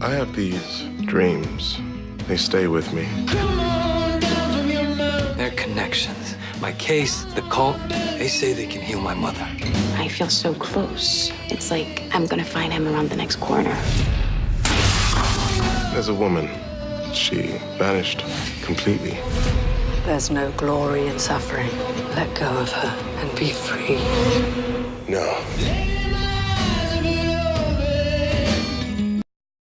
I have these dreams. They stay with me. Their connections. My case, the cult, they say they can heal my mother. I feel so close. It's like I'm gonna find him around the next corner. As a woman, she vanished completely. There's no glory in suffering. Let go of her and be free. No.